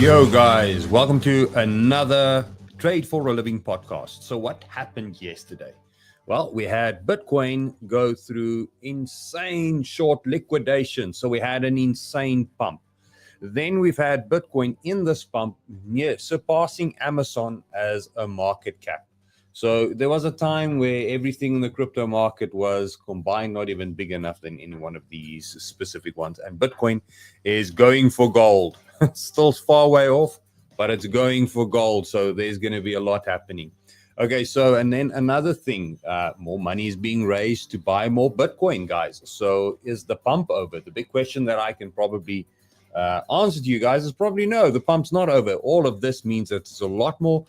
Yo guys, welcome to another Trade for a Living podcast. So what happened yesterday? Well, we had Bitcoin go through insane short liquidation. So we had an insane pump. Then we've had Bitcoin in this pump, surpassing Amazon as a market cap. So there was a time where everything in the crypto market was combined, not even big enough than any one of these specific ones. And Bitcoin is going for gold. Still far way off, but it's going for gold. So there's going to be a lot happening. Okay, so and then another thing, more money is being raised to buy more Bitcoin, guys. So is the pump over? The big question that I can probably answer to you guys is probably no, the pump's not over. All of this means that there's a lot more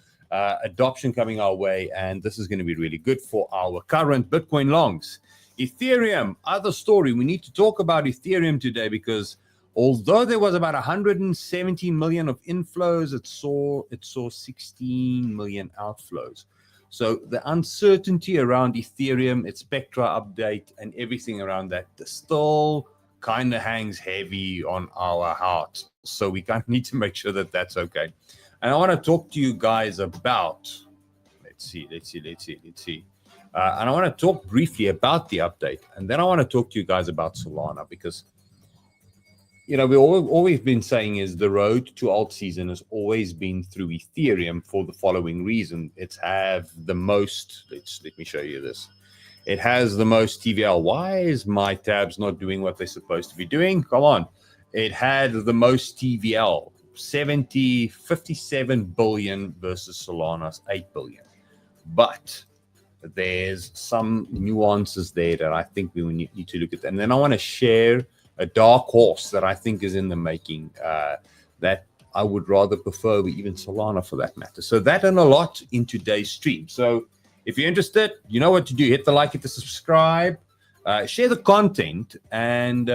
adoption coming our way, and this is going to be really good for our current Bitcoin longs. Ethereum, other story. We need to talk about Ethereum today because although there was about 170 million of inflows, it saw 16 million outflows. So the uncertainty around Ethereum, its Spectra update, and everything around that still kind of hangs heavy on our heart. So we kind of need to make sure that that's okay. And I want to talk to you guys about, let's see. And I want to talk briefly about the update. And then I want to talk to you guys about Solana because, you know, we've always been saying is the road to alt season has always been through Ethereum for the following reason. It's have the most, let me show you this. It has the most TVL. Why is my tabs not doing what they're supposed to be doing? Come on. It had the most TVL. 57 billion versus Solana's 8 billion. But there's some nuances there that I think we need to look at. And then I want to share a dark horse that I think is in the making that I would rather prefer even Solana for that matter. So that and a lot in today's stream. So if you're interested, you know what to do. Hit the like, hit the subscribe, share the content, and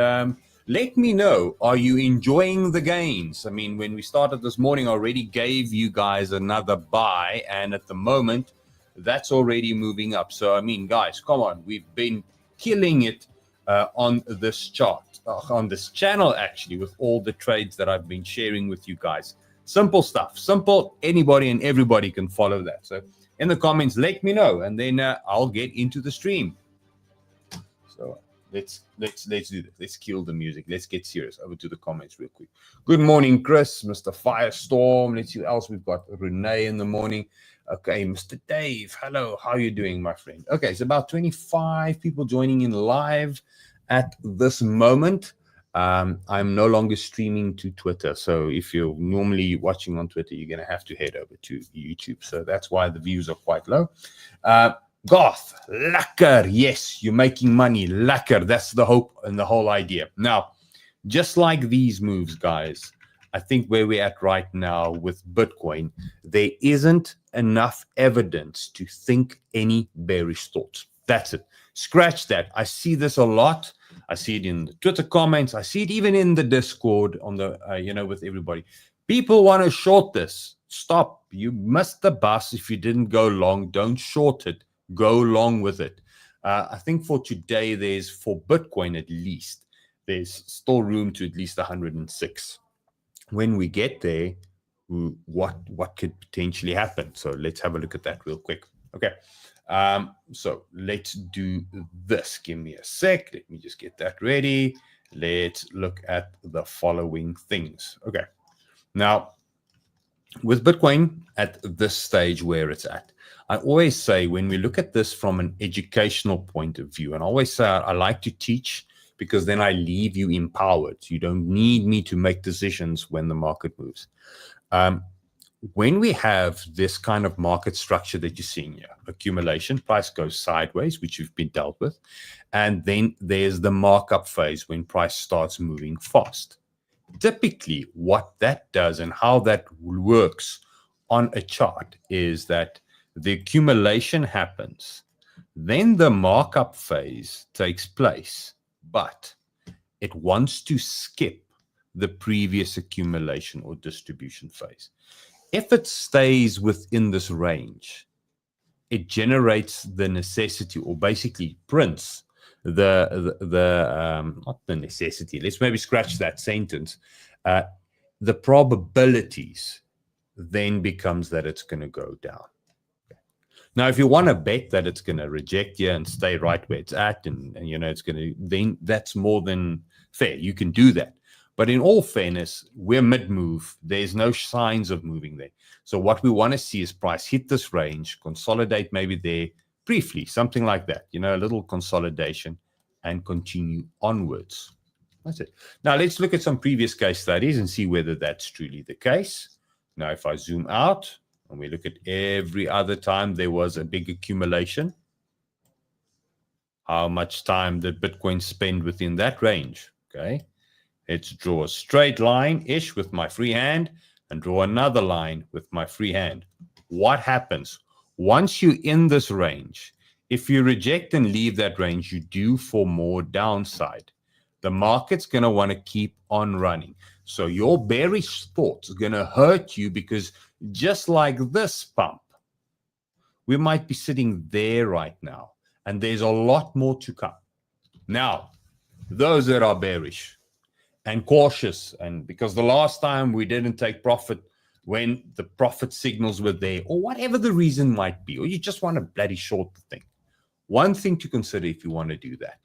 let me know, are you enjoying the gains? I mean, when we started this morning, I already gave you guys another buy, and at the moment, that's already moving up. So, I mean, guys, come on. We've been killing it on this chart, on this channel, actually, with all the trades that I've been sharing with you guys. Simple stuff. Simple. Anybody and everybody can follow that. So, in the comments, let me know, and then I'll get into the stream. So, Let's do this. Let's kill the music. Let's get serious. Over to the comments real quick. Good morning, Chris, Mr. Firestorm. Let's see what else we've got. Renee in the morning. Okay, Mr. Dave. Hello. How are you doing, my friend? Okay, it's about 25 people joining in live at this moment. I'm no longer streaming to Twitter. So if you're normally watching on Twitter, you're going to have to head over to YouTube. So that's why the views are quite low. Goth, lekker. Yes, you're making money. Lekker. That's the hope and the whole idea. Now, just like these moves, guys, I think where we're at right now with Bitcoin, there isn't enough evidence to think any bearish thoughts. That's it. Scratch that. I see this a lot. I see it in the Twitter comments. I see it even in the Discord on the, with everybody. People want to short this. Stop. You missed the bus if you didn't go long. Don't short it. Go long with it. I think for today, for Bitcoin at least, there's still room to at least 106. When we get there, what could potentially happen? So let's have a look at that real quick. Okay. So let's do this. Give me a sec. Let me just get that ready. Let's look at the following things. Okay. Now, with Bitcoin at this stage where it's at, I always say when we look at this from an educational point of view, and I always say I like to teach because then I leave you empowered. You don't need me to make decisions when the market moves. When we have this kind of market structure that you're seeing here, accumulation, price goes sideways, which you've been dealt with, and then there's the markup phase when price starts moving fast. Typically, what that does and how that works on a chart is that the accumulation happens, then the markup phase takes place, but it wants to skip the previous accumulation or distribution phase. If it stays within this range, it generates the necessity, or basically prints not the necessity. Let's maybe scratch that sentence. the probabilities then becomes that it's going to go down. Now, if you want to bet that it's going to reject here and stay right where it's at, and it's going to, then that's more than fair. You can do that. But in all fairness, we're mid-move. There's no signs of moving there. So what we want to see is price hit this range, consolidate maybe there briefly, something like that, a little consolidation, and continue onwards. That's it. Now, let's look at some previous case studies and see whether that's truly the case. Now, if I zoom out and we look at every other time there was a big accumulation, how much time did Bitcoin spend within that range? Okay. Let's draw a straight line-ish with my free hand and draw another line with my free hand. What happens? Once you're in this range, if you reject and leave that range, you do for more downside. The market's going to want to keep on running. So your bearish thoughts are going to hurt you, because just like this pump, we might be sitting there right now, and there's a lot more to come. Now, those that are bearish and cautious, and because the last time we didn't take profit when the profit signals were there, or whatever the reason might be, or you just want to bloody short the thing. One thing to consider if you want to do that.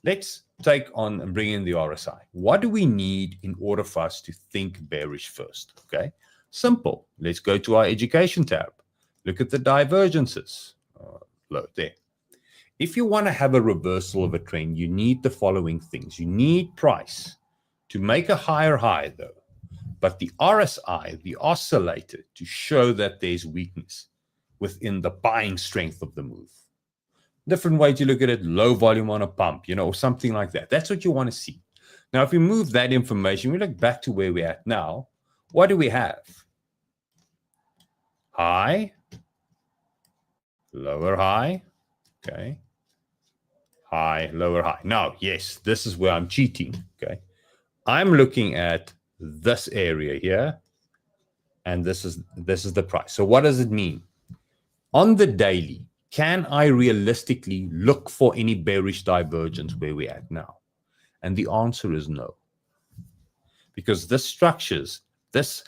Let's take on and bring in the RSI. What do we need in order for us to think bearish first? Okay, simple. Let's go to our education tab. Look at the divergences. Look there. If you want to have a reversal of a trend, you need the following things. You need price to make a higher high, though, but the RSI, the oscillator, to show that there's weakness within the buying strength of the move. Different way to look at it, low volume on a pump, or something like that. That's what you want to see. Now, if we move that information, we look back to where we're at now. What do we have? High, lower high, okay. High, lower high. Now, yes, this is where I'm cheating, okay. I'm looking at this area here, and this is the price. So what does it mean? On the daily, can I realistically look for any bearish divergence where we're at now? And the answer is no. Because this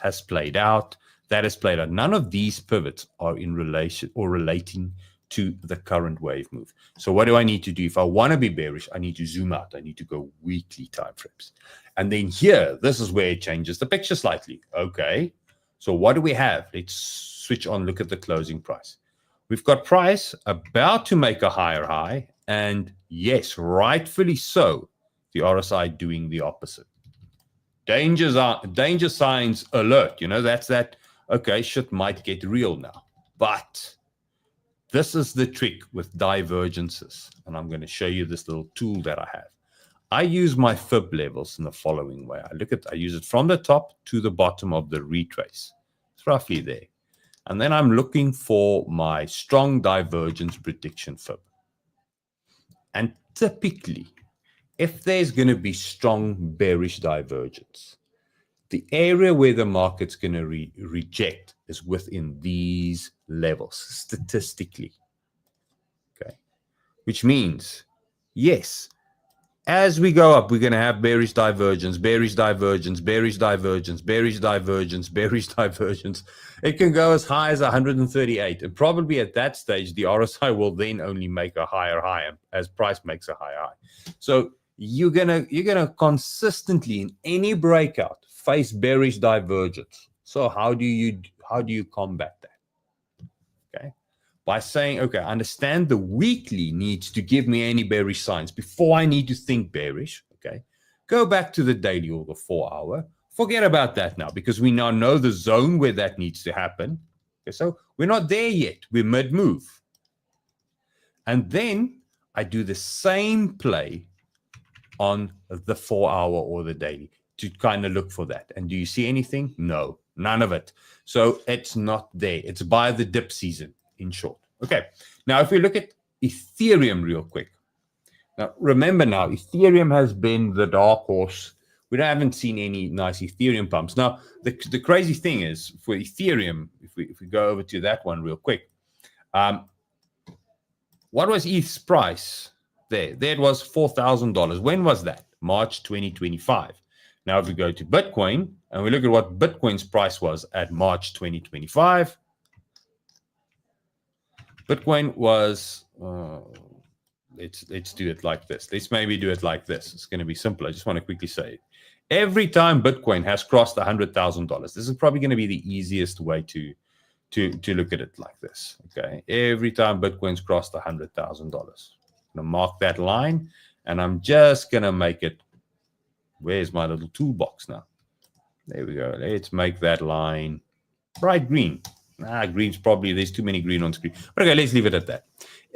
has played out, that has played out. None of these pivots are in relation or relating to the current wave move. So what do I need to do? If I want to be bearish, I need to zoom out. I need to go weekly timeframes. And then here, this is where it changes the picture slightly. Okay, so what do we have? Let's switch on, look at the closing price. We've got price about to make a higher high, and yes, rightfully so, the RSI doing the opposite. Danger signs alert. That's that. Okay, shit might get real now. But this is the trick with divergences, and I'm going to show you this little tool that I have. I use my fib levels in the following way. I use it from the top to the bottom of the retrace. It's roughly there. And then I'm looking for my strong divergence prediction fib. And typically, if there's going to be strong bearish divergence, the area where the market's going to reject is within these levels, statistically. Okay. Which means, yes, as we go up, we're going to have bearish divergence, bearish divergence, bearish divergence, bearish divergence, bearish divergence. It can go as high as 138. And probably at that stage, the RSI will then only make a higher high as price makes a higher high. So you're gonna consistently in any breakout face bearish divergence. So how do you combat that? Okay. By saying, okay, I understand the weekly needs to give me any bearish signs before I need to think bearish, okay? Go back to the daily or the 4 hour. Forget about that now, because we now know the zone where that needs to happen. Okay, so we're not there yet. We're mid-move. And then I do the same play on the 4 hour or the daily to kind of look for that. And do you see anything? No, none of it. So it's not there. It's by the dip season. In short. Okay. Now, if we look at Ethereum real quick. Now, remember now, Ethereum has been the dark horse. We haven't seen any nice Ethereum pumps. Now, the crazy thing is for Ethereum, if we go over to that one real quick, what was ETH's price there? There it was $4,000. When was that? March 2025. Now, if we go to Bitcoin and we look at what Bitcoin's price was at March 2025, Bitcoin was, let's do it like this. Let's maybe do it like this. It's going to be simple. I just want to quickly say, every time Bitcoin has crossed $100,000, this is probably going to be the easiest way to look at it like this. Okay, every time Bitcoin's crossed $100,000, I'm going to mark that line, and I'm just going to make it. Where's my little toolbox now? There we go. Let's make that line bright green. Green's probably, there's too many green on screen. But okay, let's leave it at that.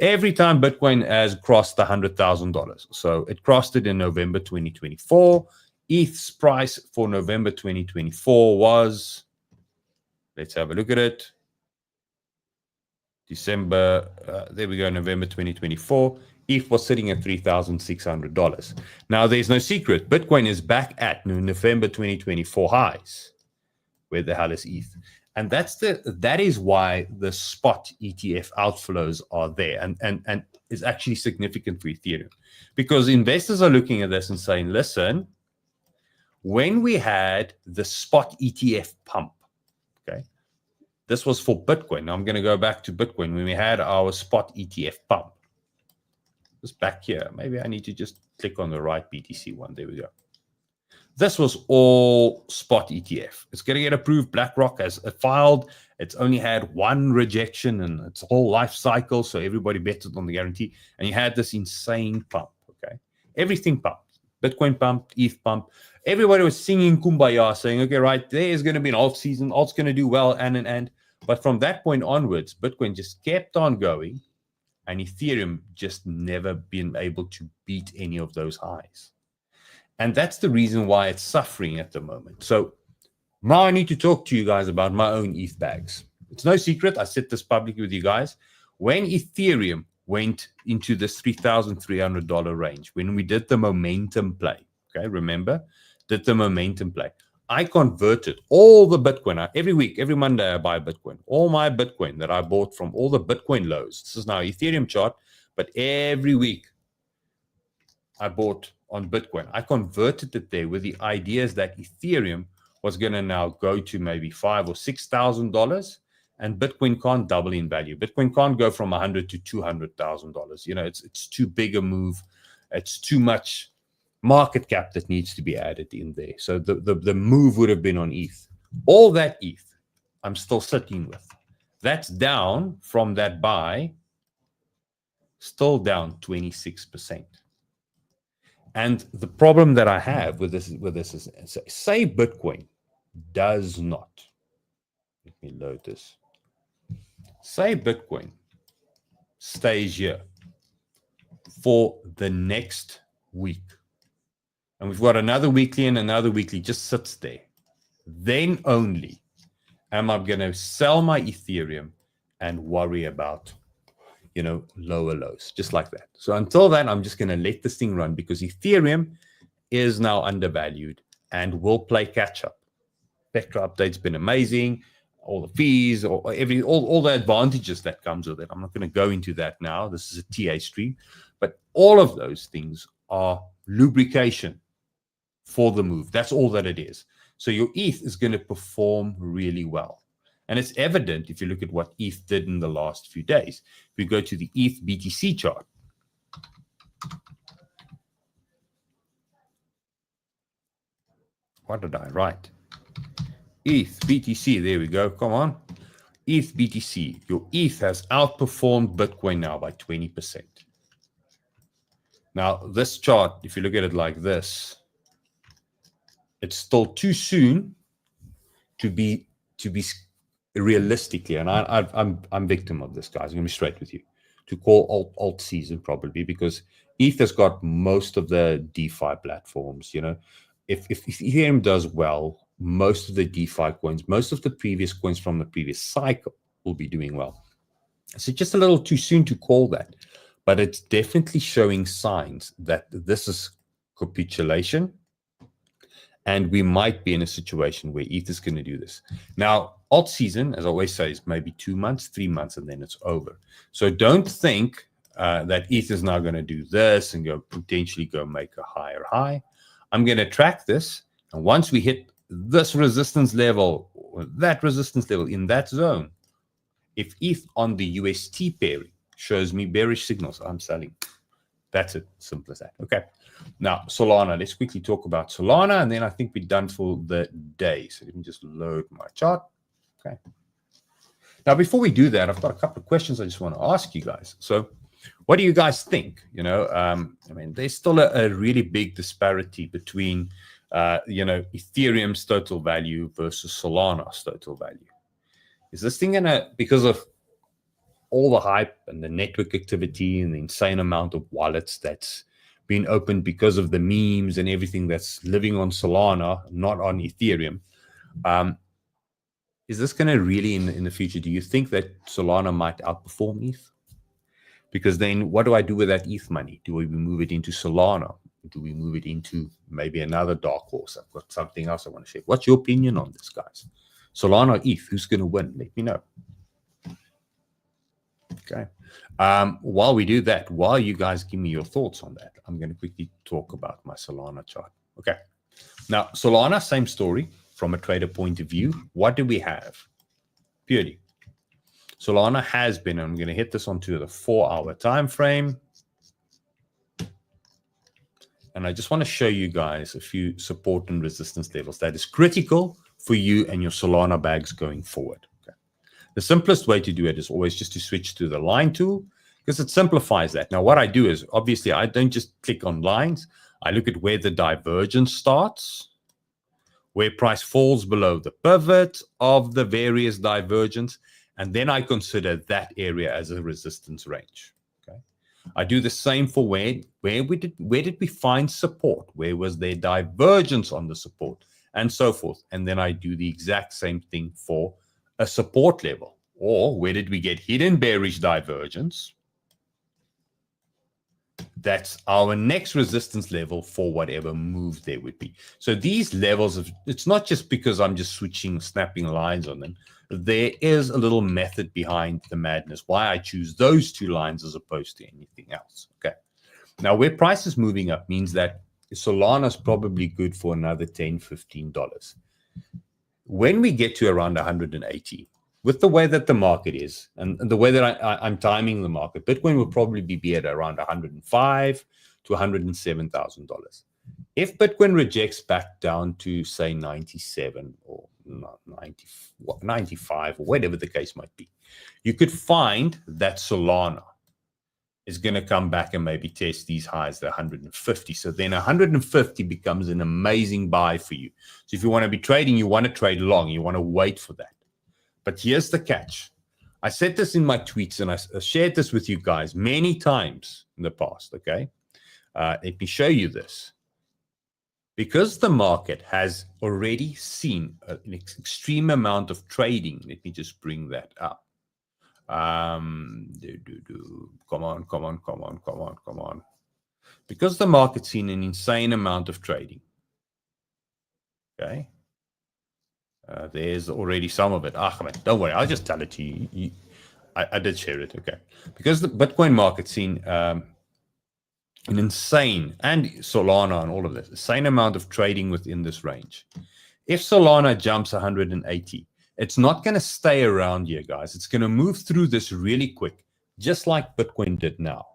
Every time Bitcoin has crossed $100,000, so it crossed it in November 2024. ETH's price for November 2024 was, let's have a look at it. December, there we go, November 2024. ETH was sitting at $3,600. Now, there's no secret. Bitcoin is back at November 2024 highs. Where the hell is ETH? And that is why the spot ETF outflows are there and is actually significant for Ethereum. Because investors are looking at this and saying, listen, when we had the spot ETF pump, okay, this was for Bitcoin. Now I'm going to go back to Bitcoin when we had our spot ETF pump. Just back here. Maybe I need to just click on the right BTC one. There we go. This was all spot ETF. It's going to get approved. BlackRock has filed. It's only had one rejection in its whole life cycle, so everybody betted on the guarantee. And you had this insane pump, okay? Everything pumped. Bitcoin pumped, ETH pumped. Everybody was singing Kumbaya, saying, okay, right, there is going to be an alt season. Alt's going to do well, and. But from that point onwards, Bitcoin just kept on going, and Ethereum just never been able to beat any of those highs. And that's the reason why it's suffering at the moment. So now I need to talk to you guys about my own ETH bags. It's no secret. I said this publicly with you guys. When Ethereum went into this $3,300 range, when we did the momentum play, okay, remember, did the momentum play, I converted all the Bitcoin. Every week, every Monday, I buy Bitcoin. All my Bitcoin that I bought from all the Bitcoin lows. This is now Ethereum chart, but every week I bought on Bitcoin. I converted it there with the ideas that Ethereum was going to now go to maybe $5,000 or $6,000, and Bitcoin can't double in value. Bitcoin can't go from $100,000 to $200,000. You know, it's too big a move. It's too much market cap that needs to be added in there. So the move would have been on ETH. All that ETH, I'm still sitting with. That's down from that buy, still down 26%. And the problem that I have with this is, say Bitcoin does not, let me load this. Say Bitcoin stays here for the next week. And we've got another weekly and another weekly just sits there. Then only am I going to sell my Ethereum and worry about, you know, lower lows, just like that. So until then, I'm just going to let this thing run because Ethereum is now undervalued and will play catch up. Spectra update's been amazing. All the fees, all the advantages that comes with it. I'm not going to go into that now. This is a TA stream. But all of those things are lubrication for the move. That's all that it is. So your ETH is going to perform really well. And it's evident if you look at what ETH did in the last few days. If we go to the ETH BTC chart, what did I write? ETH BTC, there we go. Come on. ETH BTC. Your ETH has outperformed Bitcoin now by 20%. Now, this chart, if you look at it like this, it's still too soon to be realistically, and I'm victim of this, guys. I'm going to be straight with you, to call alt season probably, because ETH has got most of the DeFi platforms. You know, if Ethereum does well, most of the DeFi coins, most of the previous coins from the previous cycle will be doing well. So just a little too soon to call that, but it's definitely showing signs that this is capitulation. And we might be in a situation where ETH is going to do this. Now, alt season, as I always say, is maybe 2 months, 3 months, and then it's over. So don't think that ETH is now going to do this and potentially go make a higher high. I'm going to track this And once we hit this resistance level, or that resistance level in that zone, if ETH on the UST pairing shows me bearish signals, I'm selling. That's it. Simple as that. Okay. Now, Solana. Let's quickly talk about Solana, and then I think we're done for the day. So let me just load my chart. Okay. Now, before we do that, I've got a couple of questions I just want to ask you guys. So, what do you guys think? I mean, there's still a really big disparity between, Ethereum's total value versus Solana's total value. Is this thing gonna, because of all the hype and the network activity and the insane amount of wallets that's been opened because of the memes and everything that's living on Solana, not on Ethereum, is this going to really, in the future, do you think that Solana might outperform ETH? Because then what do I do with that ETH money? Do we move it into Solana? Do we move it into maybe another dark horse? I've got something else I want to share. What's your opinion on this, guys? Solana or ETH, who's going to win? Let me know. Okay. While we do that, while you guys give me your thoughts on that, I'm going to quickly talk about my Solana chart. Okay. Now, Solana, same story from a trader point of view. What do we have? Purely. Solana has been, I'm going to hit this onto the 4-hour time frame. And I just want to show you guys a few support and resistance levels that is critical for you and your Solana bags going forward. Okay. The simplest way to do it is always just to switch to the line tool, because it simplifies that. Now, what I do is, obviously, I don't just click on lines. I look at where the divergence starts, where price falls below the pivot of the various divergence, and then I consider that area as a resistance range. Okay. I do the same for where did we find support? Where was there divergence on the support? And so forth. And then I do the exact same thing for a support level. Or where did we get hidden bearish divergence? That's our next resistance level for whatever move there would be. So these levels of, it's not just because I'm just snapping lines on them. There is a little method behind the madness, why I choose those two lines as opposed to anything else. Okay. Now, where price is moving up means that Solana is probably good for another $10, $15. When we get to around 180, with the way that the market is and the way that I'm timing the market, Bitcoin will probably be at around $105,000 to $107,000. If Bitcoin rejects back down to, say, 97 or 95 or whatever the case might be, you could find that Solana is going to come back and maybe test these highs at 150. So then 150 becomes an amazing buy for you. So if you want to be trading, you want to trade long, you want to wait for that. But here's the catch. I said this in my tweets, and I shared this with you guys many times in the past, okay? Let me show you this. Because the market has already seen an extreme amount of trading, let me just bring that up. Come on. Because the market's seen an insane amount of trading, okay? There's already some of it. Don't worry, I'll just tell it to you. I did share it, okay? Because the Bitcoin market's seen an insane, and Solana and all of this, insane amount of trading within this range. If Solana jumps 180, it's not going to stay around here, guys. It's going to move through this really quick, just like Bitcoin did now,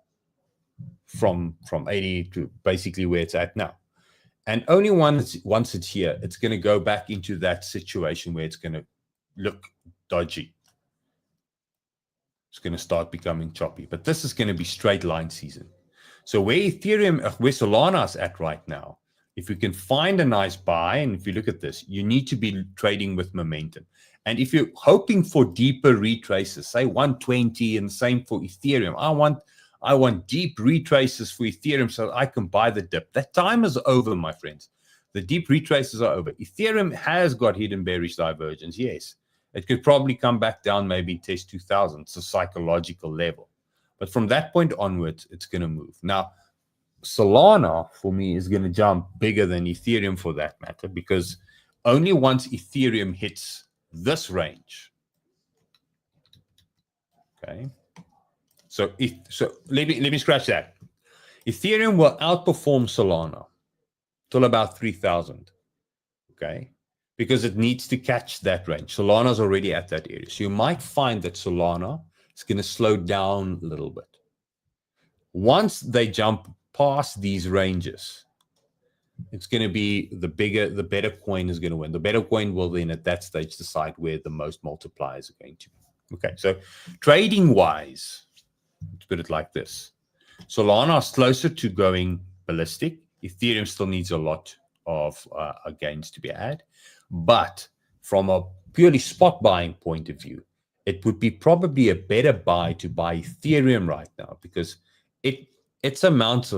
from 80 to basically where it's at now. And only once it's here, it's going to go back into that situation where it's going to look dodgy. It's going to start becoming choppy. But this is going to be straight line season. So where Solana is at right now, if you can find a nice buy, and if you look at this, you need to be trading with momentum. And if you're hoping for deeper retraces, say 120, and same for Ethereum, I want deep retraces for Ethereum so I can buy the dip. That time is over, my friends. The deep retraces are over. Ethereum has got hidden bearish divergence, yes. It could probably come back down, maybe test 2,000. It's a psychological level. But from that point onwards, it's going to move. Now, Solana, for me, is going to jump bigger than Ethereum for that matter, because only once Ethereum hits this range, okay? So let me scratch that. Ethereum will outperform Solana till about 3,000. okay? Because it needs to catch that range. Solana's already at that area. So you might find that Solana is going to slow down a little bit. Once they jump past these ranges, it's going to be the better coin is going to win. The better coin will then at that stage decide where the most multipliers are going to be. Okay, so trading wise, let's put it like this. Solana is closer to going ballistic. Ethereum still needs a lot of gains to be had. But from a purely spot buying point of view, it would be probably a better buy to buy Ethereum right now, because the amount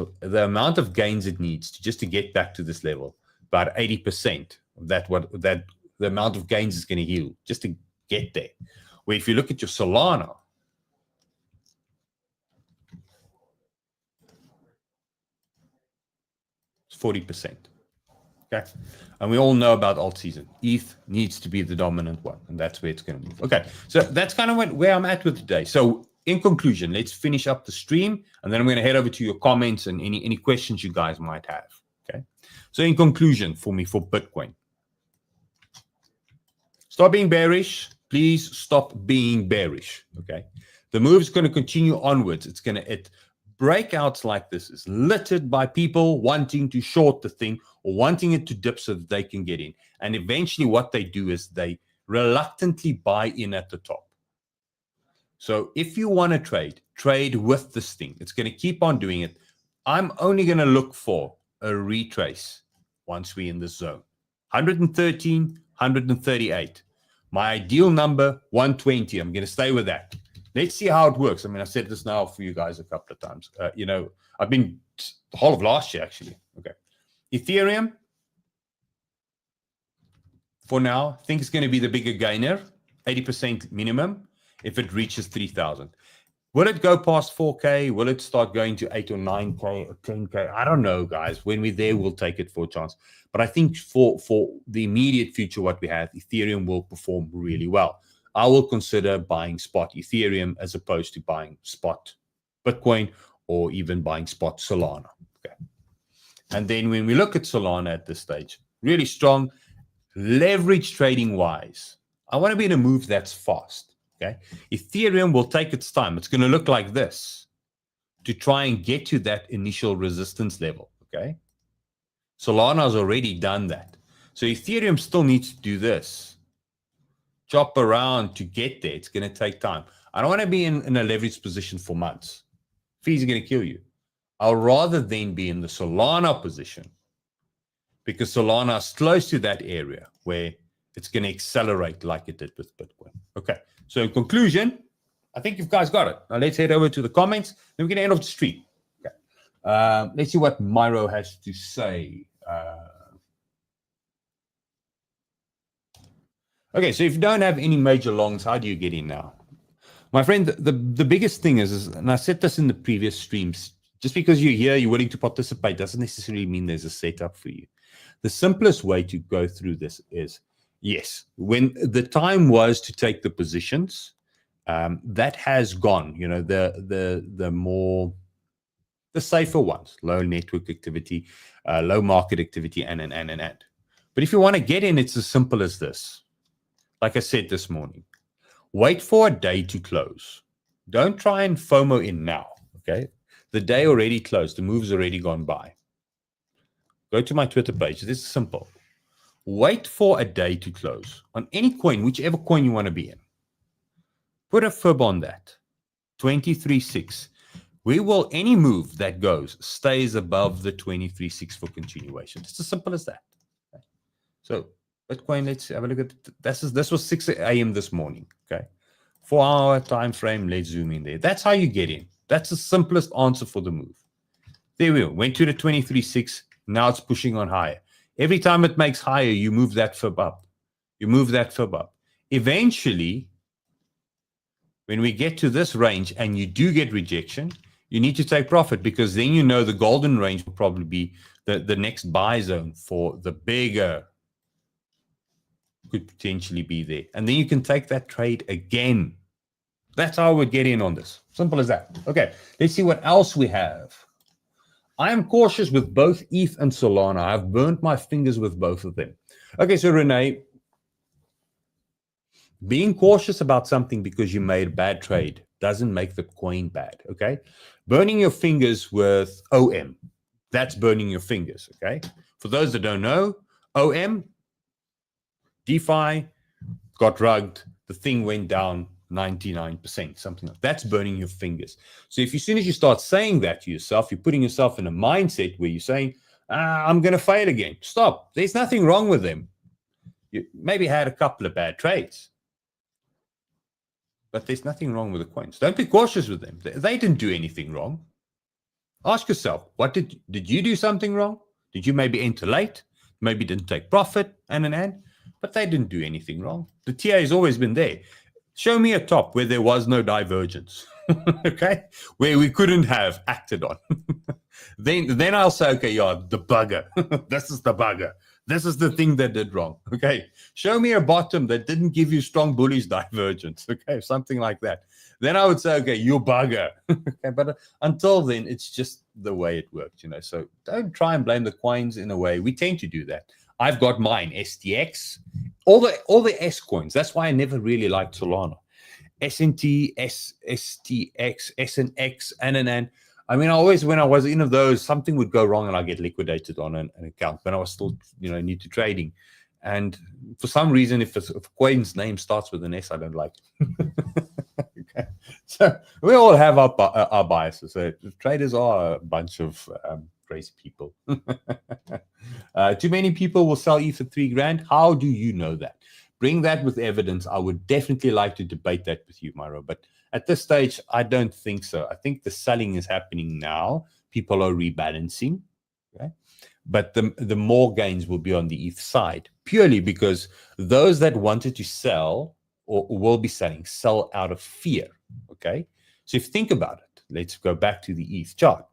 of gains it needs to get back to this level, about 80% of the amount of gains is going to yield just to get there. Where if you look at your Solana, it's 40%. Okay, and we all know about alt season. ETH needs to be the dominant one, and that's where it's going to move. Okay, so that's kind of where I'm at with today. So in conclusion, let's finish up the stream, and then I'm going to head over to your comments and any questions you guys might have. Okay, so in conclusion, for Bitcoin, stop being bearish. Please stop being bearish. Okay, the move is going to continue onwards. Breakouts like this is littered by people wanting to short the thing or wanting it to dip so that they can get in. And eventually what they do is they reluctantly buy in at the top. So if you want to trade with this thing. It's going to keep on doing it. I'm only going to look for a retrace once we're in this zone. 113, 138. My ideal number, 120. I'm going to stay with that. Let's see how it works. I mean, I said this now for you guys a couple of times. I've been the whole of last year, actually. Okay. Ethereum, for now, I think it's going to be the bigger gainer, 80% minimum if it reaches 3,000. Will it go past 4K? Will it start going to 8 or 9K or 10K? I don't know, guys. When we're there, we'll take it for a chance. But I think for the immediate future, what we have, Ethereum will perform really well. I will consider buying spot Ethereum as opposed to buying spot Bitcoin or even buying spot Solana. Okay. And then when we look at Solana at this stage, really strong, leverage trading wise, I want to be in a move that's fast. Okay. Ethereum will take its time. It's going to look like this to try and get to that initial resistance level. Okay. Solana has already done that. So Ethereum still needs to do this. Chop around to get there. It's going to take time. I don't want to be in a leverage position for months. Fees are going to kill you. I'll rather then be in the Solana position, because Solana is close to that area where it's going to accelerate like it did with Bitcoin. Okay. So in conclusion, I think you guys got it. Now let's head over to the comments. Then we're going to end off the stream. Okay. Let's see what Myro has to say. Okay, so if you don't have any major longs, how do you get in now? My friend, the biggest thing is, and I said this in the previous streams, just because you're here, you're willing to participate, doesn't necessarily mean there's a setup for you. The simplest way to go through this is, yes, when the time was to take the positions, that has gone. You know, the safer ones, low network activity, low market activity, and. But if you want to get in, it's as simple as this. Like I said this morning, wait for a day to close. Don't try and FOMO in now, okay? The day already closed. The move's already gone by. Go to my Twitter page. This is simple. Wait for a day to close on any coin, whichever coin you want to be in. Put a fib on that, 23.6. Where will any move that goes stays above the 23.6 for continuation? It's as simple as that. Okay? So Bitcoin, let's have a look at this was 6 a.m. this morning. Okay. 4-hour time frame. Let's zoom in there. That's how you get in. That's the simplest answer for the move. There we go. Went to the 23.6. Now it's pushing on higher. Every time it makes higher, you move that fib up. You move that fib up. Eventually, when we get to this range and you do get rejection, you need to take profit, because then you know the golden range will probably be the next buy zone for the bigger. Could potentially be there. And then you can take that trade again. That's how I would get in on this. Simple as that. Okay, let's see what else we have. I am cautious with both ETH and Solana. I've burnt my fingers with both of them. Okay, so Renee, being cautious about something because you made a bad trade doesn't make the coin bad, okay? Burning your fingers with OM, that's burning your fingers, okay? For those that don't know, OM, DeFi, got rugged, the thing went down 99%, something like that. That's burning your fingers. So if as soon as you start saying that to yourself, you're putting yourself in a mindset where you're saying, I'm going to fail again. Stop. There's nothing wrong with them. You maybe had a couple of bad trades, but there's nothing wrong with the coins. Don't be cautious with them. They didn't do anything wrong. Ask yourself, what did you do something wrong? Did you maybe enter late? Maybe didn't take profit and. But they didn't do anything wrong. The TA has always been there. Show me a top where there was no divergence, okay? Where we couldn't have acted on. then I'll say, okay, yeah, the bugger. This is the bugger. This is the thing that did wrong, okay? Show me a bottom that didn't give you strong bullish divergence, okay? Something like that. Then I would say, okay, you bugger. Okay, but until then, it's just the way it worked, So don't try and blame the coins in a way. We tend to do that. I've got mine, STX, all the S coins. That's why I never really liked Solana. SNT, STX, SNX, NNN. I mean, always when I was in of those, something would go wrong and I get liquidated on an account when I was still, new to trading. And for some reason, if a coin's name starts with an S, I don't like it. Okay. So we all have our biases. So traders are a bunch of crazy people. Too many people will sell ETH for $3,000. How do you know that? Bring that with evidence. I would definitely like to debate that with you, Myro. But at this stage, I don't think so. I think the selling is happening now. People are rebalancing. Okay? But the more gains will be on the ETH side, purely because those that wanted to sell or will be selling, sell out of fear. Okay? So if you think about it, let's go back to the ETH chart.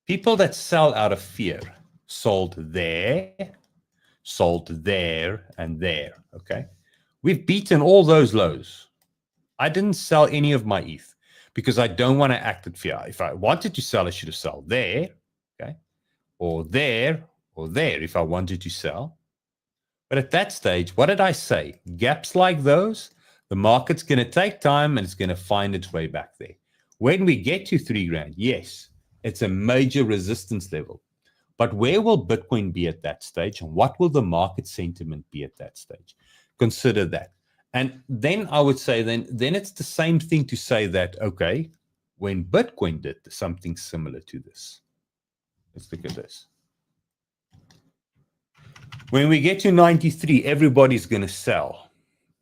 People that sell out of fear sold there, and there, okay? We've beaten all those lows. I didn't sell any of my ETH because I don't want to act at fear. If I wanted to sell, I should have sold there, okay? Or there, if I wanted to sell. But at that stage, what did I say? Gaps like those, the market's going to take time and it's going to find its way back there. When we get to $3,000, yes, it's a major resistance level. But where will Bitcoin be at that stage? And what will the market sentiment be at that stage? Consider that. And then I would say then it's the same thing to say that, okay, when Bitcoin did something similar to this. Let's look at this. When we get to 93, everybody's going to sell.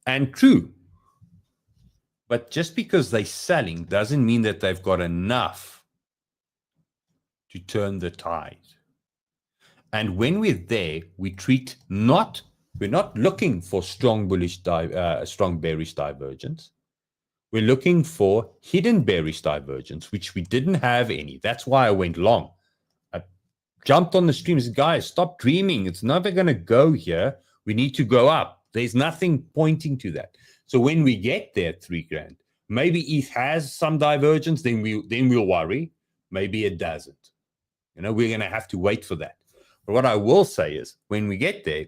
And true. But just because they're selling doesn't mean that they've got enough to turn the tide. And when we're there, we're not looking for strong strong bearish divergence. We're looking for hidden bearish divergence, which we didn't have any. That's why I went long. I jumped on the stream and said, guys, stop dreaming. It's never going to go here. We need to go up. There's nothing pointing to that. So when we get there at $3,000, maybe ETH has some divergence, then we'll worry. Maybe it doesn't. We're going to have to wait for that. But what I will say is, when we get there,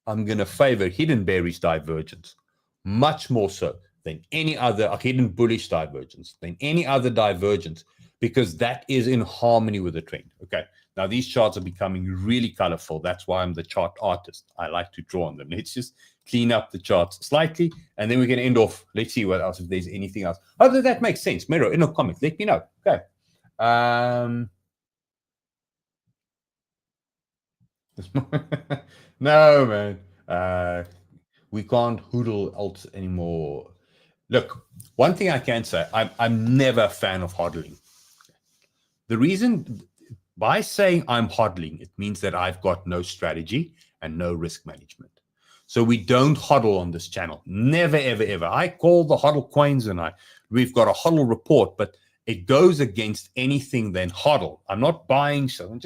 I'm going to favor hidden bearish divergence much more so than any other hidden bullish divergence, than any other divergence, because that is in harmony with the trend. Okay. Now these charts are becoming really colorful. That's why I'm the chart artist. I like to draw on them. Let's just clean up the charts slightly, and then we can end off. Let's see what else, if there's anything else. Hope that makes sense. Miro, in the comments, let me know. Okay. No, man. We can't hoodle alts anymore. Look, one thing I can say, I'm never a fan of hodling. The reason, by saying I'm hodling, it means that I've got no strategy and no risk management. So we don't hodl on this channel. Never, ever, ever. I call the hodl coins and we've got a hodl report, but it goes against anything than hodl. I'm not buying, so I'm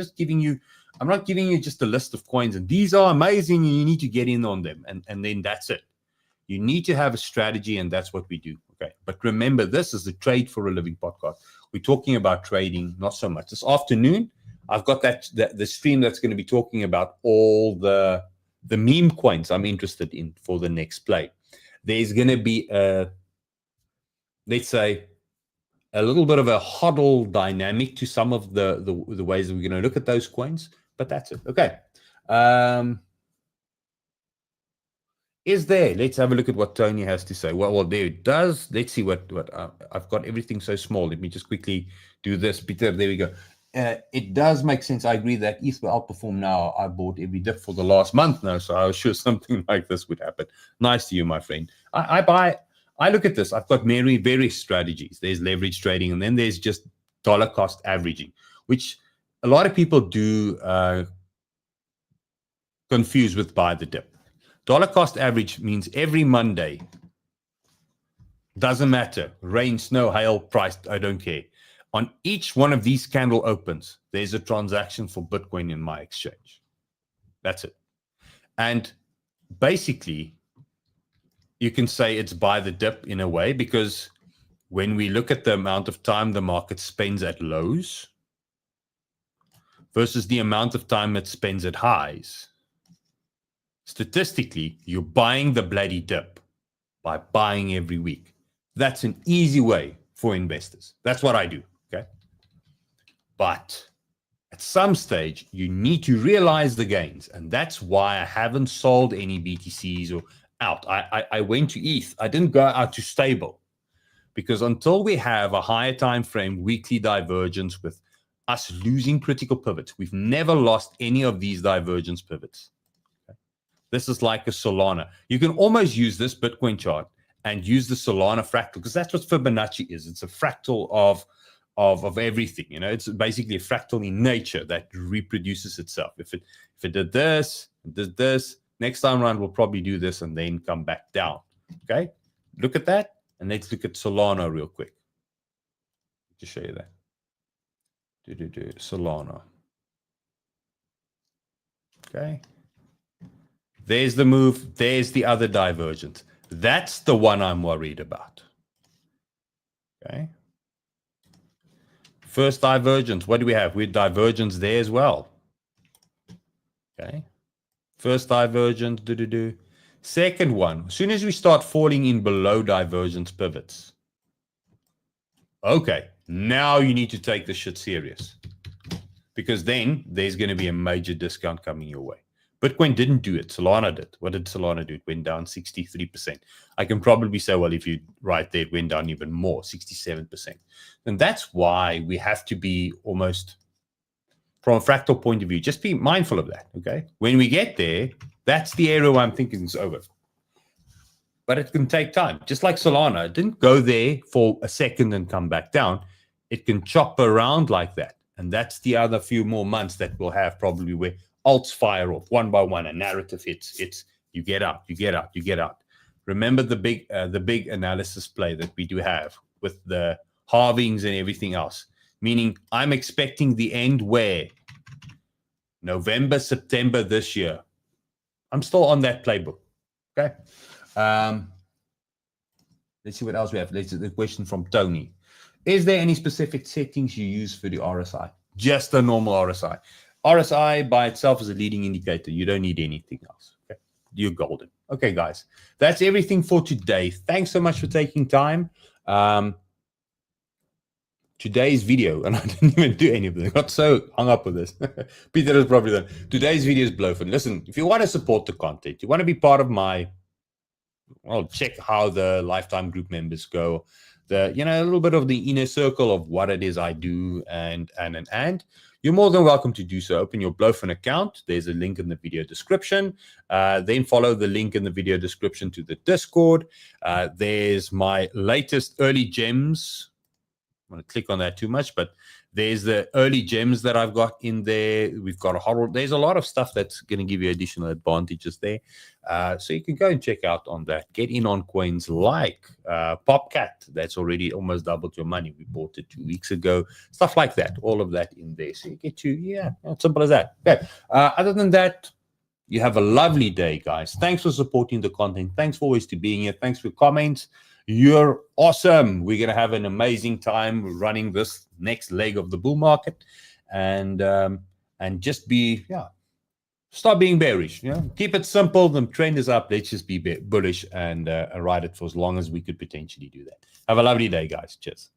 not giving you just a list of coins and these are amazing and you need to get in on them. And then that's it. You need to have a strategy, and that's what we do. Okay. But remember, this is the Trade for a Living podcast. we're talking about trading, not so much. This afternoon, I've got the stream that's going to be talking about all the meme coins I'm interested in for the next play. There's going to be let's say, a little bit of a hodl dynamic to some of the ways that we're going to look at those coins, but that's it. Okay. Is there? Let's have a look at what Tony has to say. Well, there it does. Let's see what I've got everything so small. Let me just quickly do this. Peter, there we go. It does make sense. I agree that ETH will outperform now. I bought every dip for the last month now, so I was sure something like this would happen. Nice to you, my friend. I look at this. I've got various strategies. There's leverage trading, and then there's just dollar cost averaging, which a lot of people do confuse with buy the dip. Dollar cost average means every Monday, doesn't matter, rain, snow, hail, price, I don't care. On each one of these candle opens, there's a transaction for Bitcoin in my exchange. That's it. And basically, you can say it's buy the dip in a way, because when we look at the amount of time the market spends at lows versus the amount of time it spends at highs, statistically, you're buying the bloody dip by buying every week. That's an easy way for investors. That's what I do, okay? But at some stage, you need to realize the gains, and that's why I haven't sold any BTCs or out. I went to ETH. I didn't go out to stable, because until we have a higher time frame weekly divergence with us losing critical pivots, we've never lost any of these divergence pivots. This is like a Solana. You can almost use this Bitcoin chart and use the Solana fractal, because that's what Fibonacci is. It's a fractal of everything. You know, it's basically a fractal in nature that reproduces itself. If it did this, did this, next time around we'll probably do this and then come back down. Okay, look at that, and let's look at Solana real quick. To show you that. Solana. Okay. There's the move. There's the other divergence. That's the one I'm worried about. Okay. First divergence. What do we have? We have divergence there as well. Okay. First divergence. Second one. As soon as we start falling in below divergence pivots. Okay. Now you need to take this shit serious, because then there's going to be a major discount coming your way. Bitcoin didn't do it. Solana did. What did Solana do? It went down 63%. I can probably say, well, if you right there, it went down even more, 67%. And that's why we have to be almost, from a fractal point of view, just be mindful of that, okay? When we get there, that's the area where I'm thinking it's over. But it can take time. Just like Solana, it didn't go there for a second and come back down. It can chop around like that. And that's the other few more months that we'll have probably where alts fire off one by one, a narrative hits, you get out, you get out, you get out. Remember the big analysis play that we do have with the halvings and everything else, meaning I'm expecting the end where November, September this year. I'm still on that playbook. Okay. Let's see what else we have. Let's the question from Tony. Is there any specific settings you use for the RSI? Just a normal RSI. RSI by itself is a leading indicator. You don't need anything else. Okay? You're golden. Okay, guys. That's everything for today. Thanks so much for taking time. Today's video, and I didn't even do any of it. I got so hung up with this. Peter is probably done. Today's video is Blofin. Listen, if you want to support the content, you want to be part of my, well, check how the lifetime group members go. A little bit of the inner circle of what it is I do, and you're more than welcome to do so. Open your Blofin account. There's a link in the video description. Then follow the link in the video description to the Discord. There's my latest early gems. I want to click on that too much, but there's the early gems that I've got in there. We've got a hodl. There's a lot of stuff that's going to give you additional advantages there. So you can go and check out on that. Get in on coins like Popcat. That's already almost doubled your money. We bought it 2 weeks ago. Stuff like that. All of that in there. So you get to, as simple as that. Okay. Other than that, you have a lovely day, guys. Thanks for supporting the content. Thanks for always to being here. Thanks for comments. You're awesome. We're going to have an amazing time running this next leg of the bull market, and just stop being bearish. Keep it simple. The trend is up. Let's just be bullish and ride it for as long as we could potentially do that. Have a lovely day, guys. Cheers.